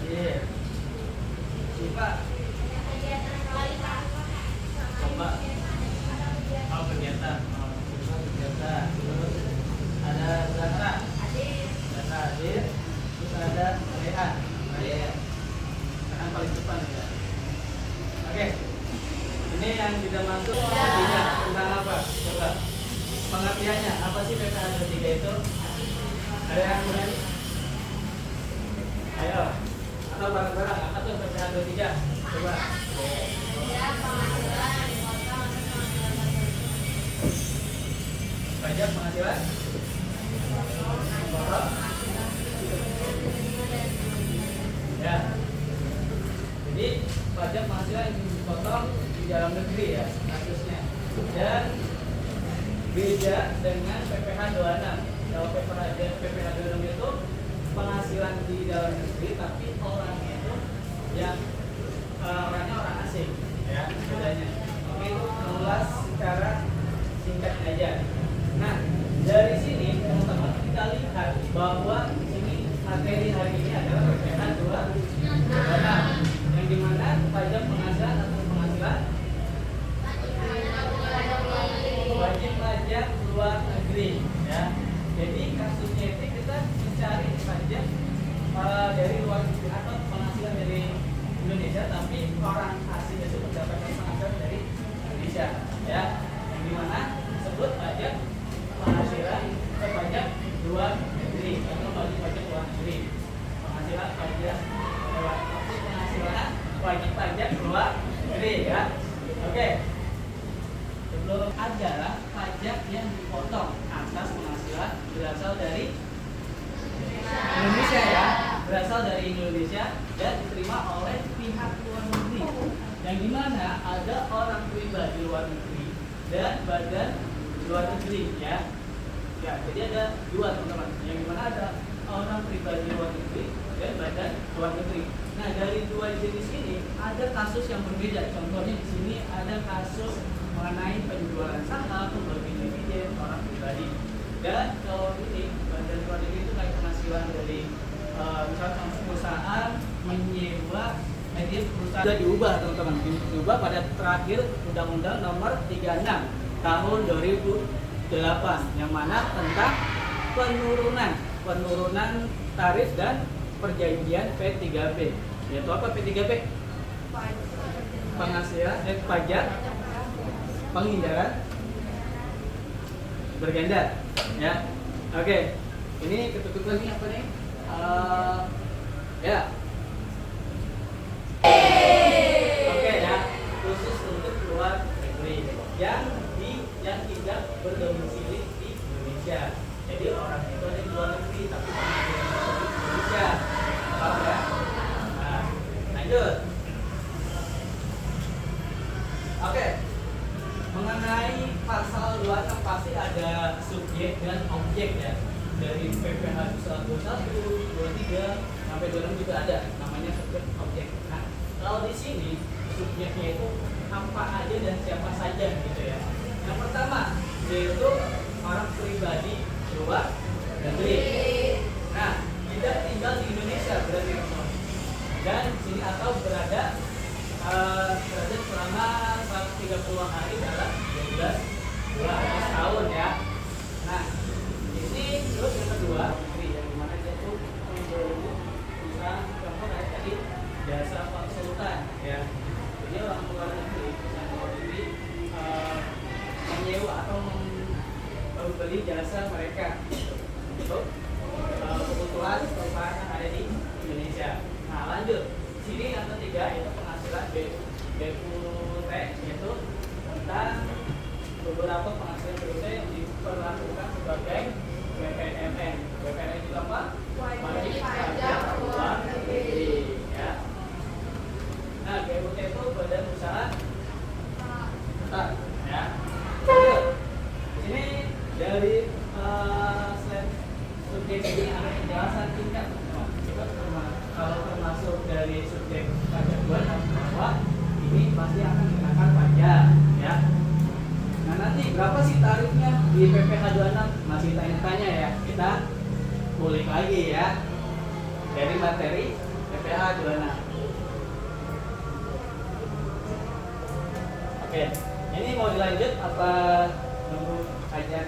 hadir. Siapa? Coba. Oh, kegiatan. Oh, Siva kegiatan. Terus ada Zahra. Zahra hadir. Terus ada Rehan. Rehan. Rehan paling depan ya. Oke. Ini yang tidak masuk artinya tentang apa? Coba. Pengertiannya apa sih PPH 23 itu? Ada yang berani? Ayo. Atau bareng-bareng apa tuh PPH 23? Coba. Pajak penghasilan? Potong? Ya. Jadi pajak penghasilan yang dipotong di dalam negeri ya kasusnya. Dan beda dengan PPH 26. Kalau PPH 26 itu penghasilan di dalam negeri tapi orangnya itu yang orangnya orang asing ya bedanya. Oke, itu mengulas secara singkat aja. Nah, dari sini teman-teman kita lihat bahwa ini materi hari ini adalah PPH 26 yang dimana pajak penghasilan atau penghasilan wajib pajak luar negeri ya. Jadi kasusnya itu kita mencari pajak dari luar negeri atau penghasilan dari Indonesia tapi orang asing itu mendapatkan penghasilan dari Indonesia ya. Yang dimana disebut pajak penghasilan atau pajak luar negeri atau pajak luar negeri. Penghasilan pajak penghasilan wajib pajak luar negeri ya. Oke. Sebelum adalah pajak yang dipotong atas penghasilan berasal dari Indonesia ya, berasal dari Indonesia dan diterima oleh pihak luar negeri. Yang dimana ada orang pribadi luar negeri dan badan luar negeri ya. Ya, jadi ada dua teman-teman. Yang dimana ada orang pribadi luar negeri dan badan luar negeri. Nah, dari dua jenis ini ada kasus yang berbeda. Contohnya di sini ada kasus mengenai penjualan saham, pembagian dividen orang pribadi. Dan kalau ini badan luar negeri itu kayak penghasilan dari misalnya perusahaan menyewa perusahaan sudah diubah teman-teman, diubah pada terakhir Undang-Undang Nomor 36 Tahun 2008 yang mana tentang penurunan tarif dan perjanjian P3P. Yaitu apa P3P? Penghasilan pajak penghindaran berganda ya. Oke. Ini ketutupan ini apa nih? Ya. Oke ya. Khusus untuk luar negeri yang tidak berdomisili di Indonesia. Jadi orang itu ada di luar negeri tapi penghasilannya di Indonesia. Paham ya? Nah, lanjut. Oke. Mengenai pasal 26 pasti ada subjek dan objek ya. Dari PPH 21, 23 sampai 26 juga ada namanya subjek objek. Nah, kalau di sini subjeknya itu apa aja dan siapa saja gitu ya. Yang pertama yaitu orang pribadi luar negeri. Nah, tidak tinggal di Indonesia berarti teman-teman. Dan sini atau berada selama 130 hari dalam 12 bulan atau tahun ya. Nah, ini terus yang kedua, yang dimana dia tuh membeli perusahaan contoh kayak tadi jasa konsultan ya. Jadi orang luar negeri, perusahaan luar negeri menyewa atau membeli jasa mereka untuk kebutuhan perusahaan yang ada di Indonesia. Nah, lanjut. Sini yang ketiga yaitu penghasilan BUT yaitu tentang beberapa penghasilan BUT yang diperlakukan sebagai BPNN. BPNN itu apa? Wajib pajak luar negeri ya. Nah, BUT itu badan usaha tetap ya. Oke. Ini dari slide subjek ini ada penjelasan singkat. Kalau termasuk dari subjek pajak bahwa ini pasti akan dikenakan pajak ya. Nah, nanti berapa sih tarifnya di PPH 26? Masih tanya-tanya ya. Kita kulik lagi ya. Dari materi PPH Juwana. Oke, ini mau dilanjut apa nunggu kajian